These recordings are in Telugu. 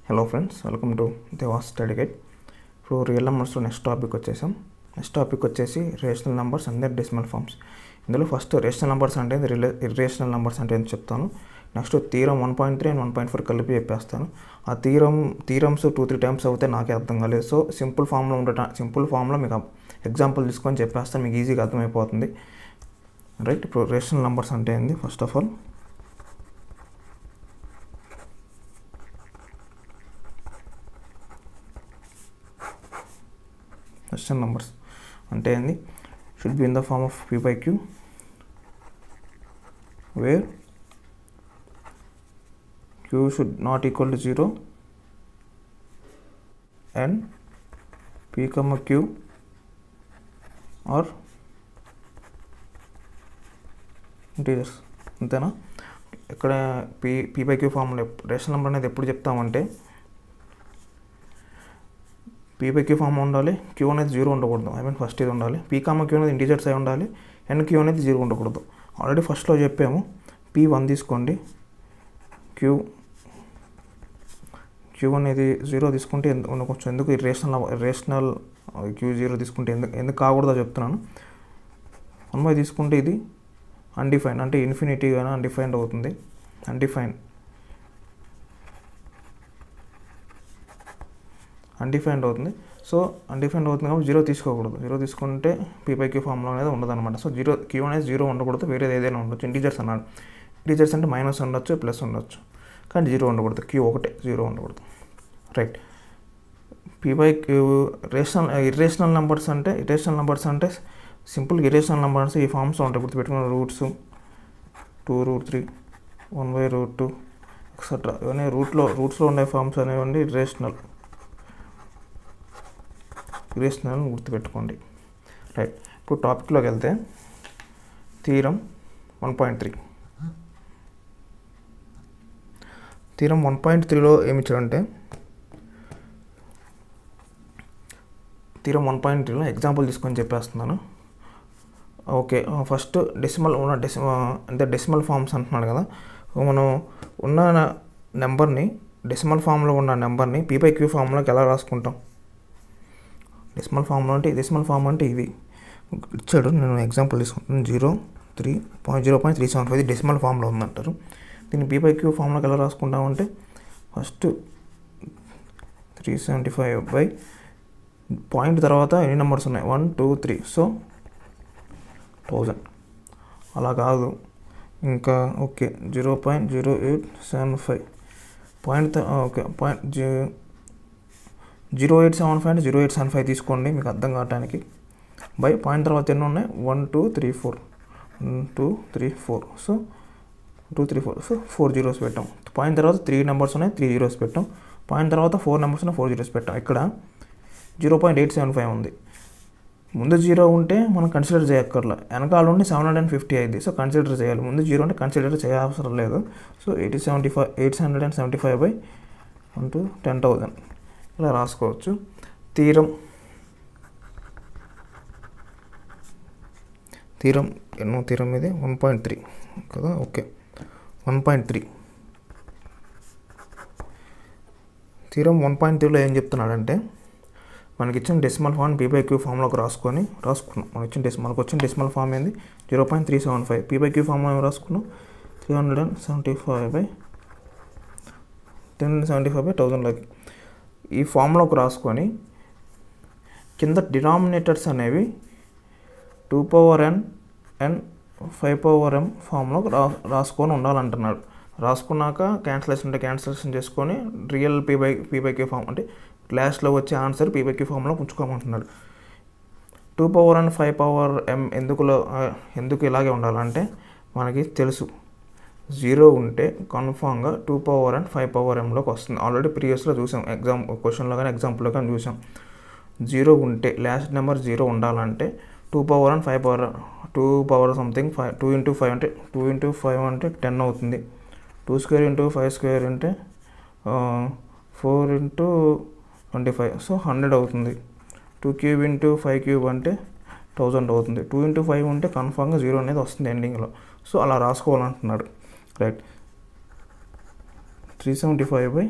Hello friends, welcome to Deva's study guide. ఇప్పుడు రియల్ నెంబర్స్లో నెక్స్ట్ టాపిక్ వచ్చేసి rational numbers and their decimal forms. ఇందులో ఫస్ట్ రేషనల్ నెంబర్స్ అంటే ఇర్రేషనల్ నెంబర్స్ అంటే అని చెప్తాను. నెక్స్ట్ థీరం 1.3 అండ్ 1.4 కలిపి చెప్పేస్తాను. ఆ థీరమ్స్ 2-3 టైమ్స్ అవుతే నాకే అర్థం కాలేదు. సో సింపుల్ ఫామ్లో మీకు ఎగ్జాంపుల్ తీసుకొని చెప్పేస్తాను, మీకు ఈజీగా అర్థమైపోతుంది. రైట్, ఇప్పుడు రేషనల్ నెంబర్స్ అంటే ఏంది? First of all rational numbers అంటే ఏంది? Should be in the form of p by q where q should not equal to 0 and p, q are integers. అంతేనా? ఇక్కడ p by q formula rational number అనేది ఎప్పుడు చెప్తామంటే p by q ఫామ్ ఉండాలి, q అనేది 0 ఉండకూడదు. ఫస్ట్ ఇది ఉండాలి, p, q అనేది ఇంటీజర్స్ అయి ఉండాలి, అండ్ q అనేది 0 ఉండకూడదు. ఆల్రెడీ ఫస్ట్లో చెప్పాము. p 1 తీసుకోండి, q అనేది 0 తీసుకుంటే కొంచెం ఎందుకు రేషనల్ q 0 తీసుకుంటే ఎందుకు కాకూడదో చెప్తున్నాను. 1 తీసుకుంటే ఇది అన్డిఫైన్డ్, అంటే ఇన్ఫినిటీ కానీ అన్డిఫైన్డ్ అవుతుంది. అన్డిఫైన్డ్ అవుతుంది. సో అన్డిఫైన్డ్ అవుతుంది కాబట్టి 0 తీసుకోకూడదు. 0 తీసుకుంటే p by q ఫార్ములా అనేది ఉండదు అనమాట. సో q అనేది 0 ఉండకూడదు, వేరేది ఏదైనా ఉండొచ్చు. ఇంటీజర్స్ అన్నాడు, ఇంటీజర్స్ అంటే మైనస్ ఉండొచ్చు, ప్లస్ ఉండొచ్చు, కానీ 0 ఉండకూడదు. q ఒకటే, 0 ఉండకూడదు. Right, p by q irrational numbers అంటే సింపుల్ ఇర్రేషనల్ నెంబర్స్ ఈ ఫార్మ్స్ ఉంటాయి. గుర్తుపెట్టుకున్న రూట్స్ 2√3, 1/√2 ఎక్సెట్రా, ఇవన్నీ రూట్స్లో ఉండే ఫార్మ్స్ అనేవి ఇర్రేషనల్ గుర్తుపెట్టుకోండి. రైట్, ఇప్పుడు టాపిక్లోకి వెళ్తే థీరం 1.3. థీరం 1.3లో ఏమి ఇచ్చాడంటే, థీరం 1.3లో ఎగ్జాంపుల్ తీసుకొని చెప్పేస్తున్నాను. ఓకే, ఫస్ట్ డెసిమల్ ఫార్మ్స్ అంటున్నాడు కదా. మనం ఉన్న నెంబర్ని, డెసిమల్ ఫామ్లో ఉన్న నెంబర్ని p by q ఫామ్లోకి ఎలా రాసుకుంటాం? డెసిమల్ ఫామ్ అంటే ఇది ఇచ్చాడు. నేను ఎగ్జాంపుల్ తీసుకుంటాను. 0.375 ఇది డెసిమల్ ఫామ్లో ఉందంటారు. దీన్ని p by q ఫామ్లోకి ఎలా రాసుకుంటామంటే, ఫస్ట్ 375 బై పాయింట్ తర్వాత ఎన్ని నెంబర్స్ ఉన్నాయి? 1, 2, 3. సో 1000 అలా కాదు. ఇంకా ఓకే, 0.0875 పాయింట్, ఓకే, 0.0875 అంటే 0.875 తీసుకోండి మీకు అర్థం కావడానికి. బై పాయింట్ తర్వాత ఎన్ని ఉన్నాయి? 1, 2, 3, 4. 1, 2, 3, 4. సో 2, 3, 4. సో 4 zeros పెట్టాం. పాయింట్ తర్వాత 3 నెంబర్స్ ఉన్నాయి, 3 zeros పెట్టాం. పాయింట్ తర్వాత 4 నెంబర్స్ ఉన్నాయి, 4 zeros పెట్టాం. ఇక్కడ 0.875 ఉంది. ముందు 0 ఉంటే మనం కన్సిడర్ చేయక్కర్లా, వెనకాల ఉండి 750 అయింది. సో కన్సిడర్ చేయాలి. ముందు 0 అంటే కన్సిడర్ చేయాల్సిన లేదు. సో 875 బై 1 to 10,000 ఇలా రాసుకోవచ్చు. థీరం ఇది 1.3 కదా. ఓకే, 1.3 థీరం 1.3లో ఏం చెప్తున్నాడంటే, మనకి ఇచ్చిన decimal form p by q ఫామ్లోకి రాసుకున్నాం. మనకు వచ్చిన డెసిమల్ ఫామ్ ఏంది? 0.375. p by q ఫామ్లో ఏమి రాసుకున్నాం? 375/1000. ఈ ఫామ్లోకి రాసుకొని కింద డినామినేటర్స్ అనేవి 2n అండ్ 5m ఫామ్లోకి రాసుకొని ఉండాలంటున్నాడు. రాసుకున్నాక క్యాన్సిలేషన్ చేసుకొని real p by q form అంటే లాస్ట్లో వచ్చే ఆన్సర్ p by q ఫామ్లో ఉంచుకోమంటున్నాడు. 2n 5m ఎందుకు ఇలాగే ఉండాలంటే, మనకి తెలుసు 0 ఉంటే కన్ఫామ్గా 2n 5mలోకి వస్తుంది. ఆల్రెడీ ప్రీవియస్లో చూసాం, క్వశ్చన్లో కానీ ఎగ్జాంపుల్లో కానీ చూసాం. 0 ఉంటే లాస్ట్ నెంబర్ 0 ఉండాలంటే 2n 5 2 పవర్ సంథింగ్ 2 into 5 అంటే 2 into 5 అంటే 10 అవుతుంది. 2 square into 5 square అంటే 4 into 25. సో 100 అవుతుంది. 2 cube into 5 cube అంటే 1000 అవుతుంది. 2 into 5 ఉంటే కన్ఫామ్గా 0 అనేది వస్తుంది ఎండింగ్లో. సో అలా రాసుకోవాలంటున్నాడు. రైట్, 375/1000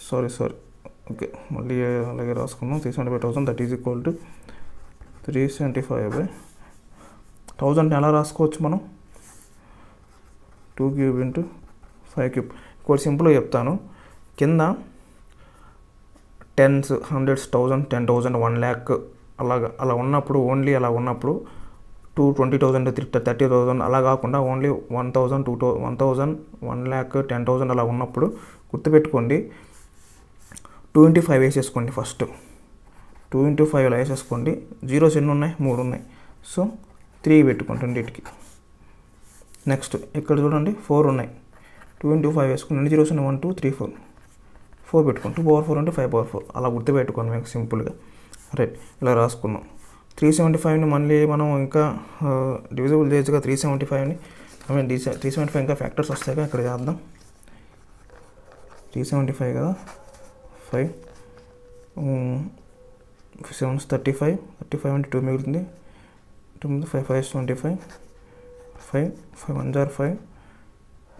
సారీ ఓకే, మళ్ళీ అలాగే రాసుకున్నాం. 375,000 దట్ ఈజ్ ఈక్వల్ టు 375/1000 ఎలా రాసుకోవచ్చు మనం? 2 క్యూబ్ ఇంటూ 5 క్యూబ్. ఇంకోటి సింపుల్గా చెప్తాను. కింద టెన్స్, హండ్రెడ్స్, 1000, 10,000, 1 lakh అలా ఉన్నప్పుడు, ఓన్లీ అలా ఉన్నప్పుడు 20,000, 30,000 అలా కాకుండా ఓన్లీ 1,000, 1,000, 1 lakh, 10,000 అలా ఉన్నప్పుడు గుర్తుపెట్టుకోండి, 2 into 5 వేసేసుకోండి. ఫస్ట్ 2 into 5 అలా వేసేసుకోండి. జీరోస్ ఎన్ని ఉన్నాయి? 3 ఉన్నాయి. సో 3 పెట్టుకోండి రెండింటికి. నెక్స్ట్ ఇక్కడ చూడండి 4 ఉన్నాయి. 2 into 5 వేసుకుని 2 జీరోస్ ఉన్నాయి, 1 2 3 4 పెట్టుకోండి. 2/4 అంటే 5/4 అలా గుర్తుపెట్టుకోండి మీకు సింపుల్గా. రైట్, ఇలా రాసుకున్నాం. 375ని మళ్ళీ మనం ఇంకా డివిజిబుల్ చేయొచ్చుగా 375ని. 375 ఇంకా ఫ్యాక్టర్స్ వస్తాయి కదా, ఇక్కడ చేద్దాం. 375 కదా, 5 7 35, 35 అంటే 2 మిగులుతుంది. 2 5 5 25, 5 1 5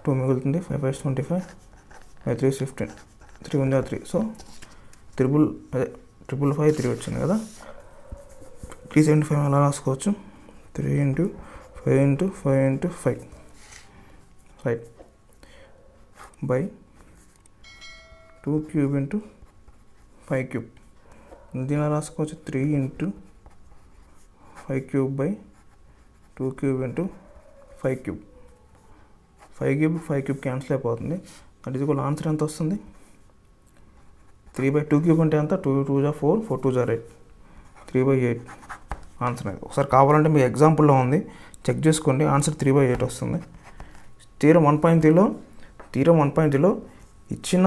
2 మిగులుతుంది. 5 5 25, 5 3 15, 3 1 3. సో 555 3 వచ్చింది కదా. 375 అలా రాసుకోవచ్చు. 3 into 5 into 5 into 5 right by 2 cube into 5 cube. దీనిలా రాసుకోవచ్చు. 3 into 5 cube by 2 cube into 5 cube. 5 cube cancel అయిపోతుంది. దట్ ఈజ్ ఈక్వల్ ఆన్సర్ ఎంత వస్తుంది? 3/2 క్యూబ్ అంటే ఎంత? 2 2 4, 4 2 8, 3/8 ఆన్సర్. అది ఒకసారి కావాలంటే మీ ఎగ్జాంపుల్లో ఉంది, చెక్ చేసుకోండి. ఆన్సర్ 3/8 వస్తుంది. థీరం 1.3లో ఇచ్చిన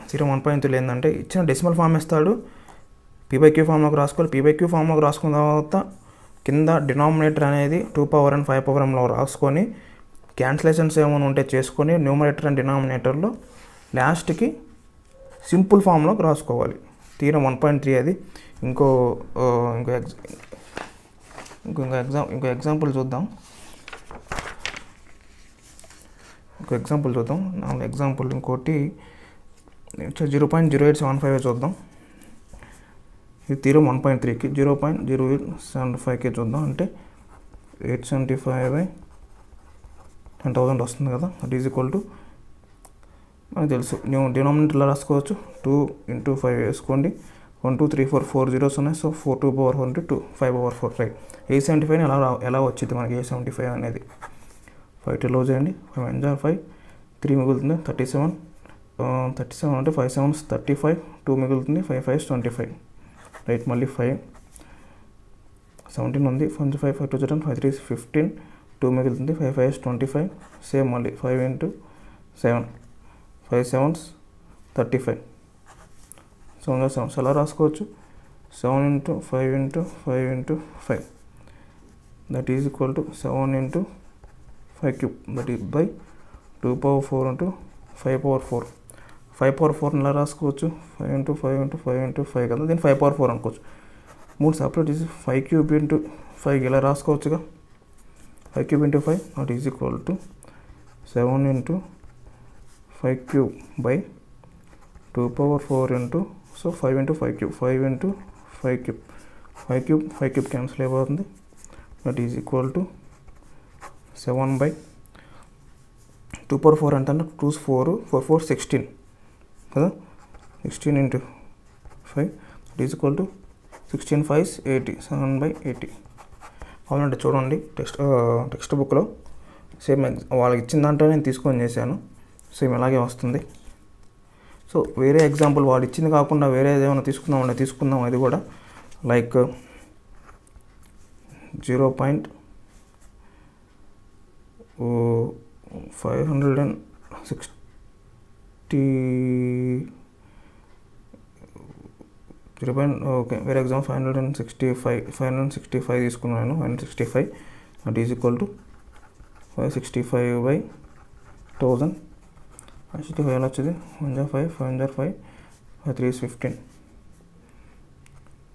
థీరం 1.3 ఏంటంటే ఇచ్చిన డెసిమల్ ఫామ్ ఇస్తాడు, p/q ఫామ్లోకి రాసుకోవాలి. p/q ఫామ్లోకి రాసుకున్న తర్వాత కింద డినామినేటర్ అనేది 2n 5n రాసుకొని క్యాన్సిలేషన్స్ ఏమైనా ఉంటే చేసుకొని న్యూమరేటర్ అండ్ డినామినేటర్లో లాస్ట్కి సింపుల్ ఫామ్లోకి రాసుకోవాలి. థీరం 1.3 అది. ఇంకో ఎగ్జాంపుల్ చూద్దాం. ఎగ్జాంపుల్ ఇంకోటి 0.0875 చూద్దాం. ఇది థీరం 1.3కి 0.0875కి చూద్దాం. అంటే 875/10,000 వస్తుంది కదా. దట్ ఈజ్ ఈక్వల్ టు మనకు తెలుసు డినామినేటర్లో రాసుకోవచ్చు. 2 into 5 వేసుకోండి. 1 2 3 4 4 జీరోస్ ఉన్నాయి. So 4 2/4 into 2 5/4 right. 875 ఎలా వచ్చింది మనకి? 875 అనేది 5 2 చేయండి. 5 1 5, 3 మిగులుతుంది. 37 అంటే 5 7 35, 2 మిగులుతుంది. 5 5 25 రైట్. మళ్ళీ 5 17 ఉంది. 5 5 5 2 10, 5 3 15, 2 మిగులుతుంది. 5 5 25 సేమ్ మళ్ళీ 5 into 7, 5 7 35, 7 7 అలా రాసుకోవచ్చు. 7 into 5 into 5 into 5 that is equal to 7 into 5 cube that is by 2/4 into 5/4. 5/4 ఇలా రాసుకోవచ్చు. 5 into 5 into 5 into 5 కదా, దీన్ని 5/4 అనుకోవచ్చు. 3 సపరేట్ ఈజ్ 5 క్యూబ్ into 5 ఇలా రాసుకోవచ్చుగా. 5 cube into 5 that is equal to 7 into 5 cube by 2/4 into 5 into 5 cube. 5 into 5 cube. 5 cube cancel అయిపోతుంది. దట్ ఈజ్ ఈక్వల్ టు 7/2/4 అంటే 2 4 4 4 16 కదా. 16 into 5 that is equal to 16 5 80, 7/80. అవునండి, చూడండి టెక్స్ట్ బుక్లో సేమ్ వాళ్ళకి ఇచ్చిన దాంట్లో నేను తీసుకొని చేశాను. సేమ్ ఇలాగే వస్తుంది. సో వేరే ఎగ్జాంపుల్ వాడు ఇచ్చింది కాకుండా వేరే ఏమైనా తీసుకుందాం. అది కూడా లైక్ 0.560 ఓకే, వేరే ఎగ్జాంపుల్ 565 తీసుకున్నాను. 565 దట్ ఈజ్ ఈక్వల్ టు 565/1000. 565 ఎలా వచ్చింది? 1 5 5 5 5 3 15.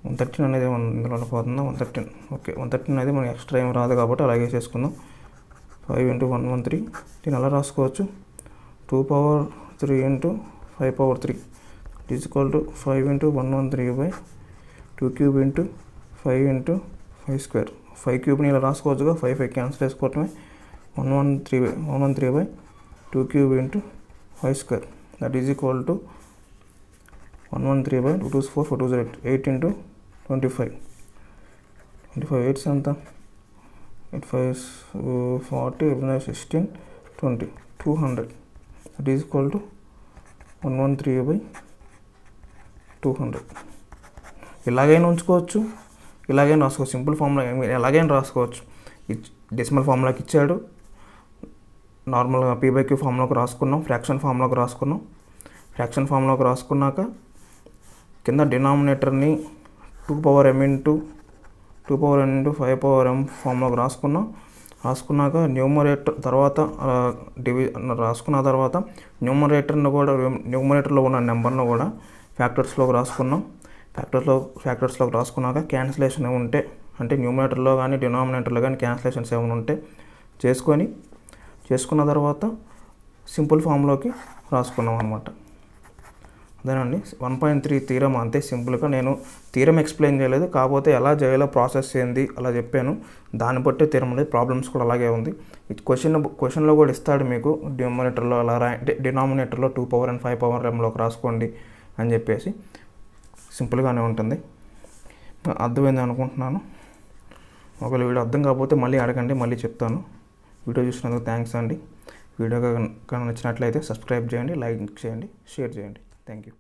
113 అనేది ఇందులో పోతుందా? 113. ఓకే, 113 అనేది మనకి ఎక్స్ట్రా ఏం రాదు కాబట్టి అలాగే చేసుకుందాం. 5 into 113 దీన్ని అలా రాసుకోవచ్చు. 2/3 into 5/3 is equal to 5 into 113/2 cube into 5 into 5 square. 5 క్యూబ్ని ఇలా రాసుకోవచ్చుగా, 5 క్యాన్సిల్ చేసుకోవటమే. 113/2 cube into 5 square, that is equal to 113/2 2 4 4 2 8 into 25 8 ఎంత 8 5 40 16 20 200, that is equal to 113/200. ఇలాగైనా ఉంచుకోవచ్చు, ఇలాగైనా రాసుకోవచ్చు. సింపుల్ ఫార్ములా ఎలాగైనా రాసుకోవచ్చు. డెసిమల్ ఫార్ములాకి ఇచ్చాడు, నార్మల్గా p/q ఫార్ములాకి రాసుకున్నాం, ఫ్రాక్షన్ ఫార్ములాకి రాసుకున్నాం. ఫ్రాక్షన్ ఫార్ములాకి రాసుకున్నాక కింద డినామినేటర్ని 2m into 5m ఫార్ములాకి రాసుకున్నాక న్యూమరేటర్ తర్వాత రాసుకున్న తర్వాత న్యూమరేటర్లో ఉన్న నెంబర్ను కూడా ఫ్యాక్టర్స్లోకి రాసుకున్నాం. ఫ్యాక్టర్స్లోకి రాసుకున్నాక క్యాన్సిలేషన్ ఉంటే, అంటే న్యూమరేటర్లో కానీ డినామినేటర్లో కానీ క్యాన్సిలేషన్స్ ఏమైనా ఉంటే చేసుకున్న తర్వాత సింపుల్ ఫామ్లోకి రాసుకున్నాం అనమాట. అదేనండి 1.3 థీరం. అంతే సింపుల్గా. నేను థీరం ఎక్స్ప్లెయిన్ చేయలేదు, కాకపోతే ఎలా చేయాలో ప్రాసెస్ ఏంది అలా చెప్పాను. దాన్ని బట్టి థీరం అనేది ప్రాబ్లమ్స్ కూడా అలాగే ఉంది. క్వశ్చన్లో కూడా ఇస్తాడు మీకు, న్యూమరేటర్లో అలా డినామినేటర్లో 2m 5mలోకి రాసుకోండి అని చెప్పేసి. సింపుల్గానే ఉంటుంది. అర్థమైంది అనుకుంటున్నాను. ఒకవేళ వీడియో అర్థం కాకపోతే మళ్ళీ అడగండి, మళ్ళీ చెప్తాను. వీడియో చూసినందుకు థ్యాంక్స్ అండి. వీడియో కనుక నచ్చినట్లయితే సబ్స్క్రైబ్ చేయండి, లైక్ చేయండి, షేర్ చేయండి. Thank you.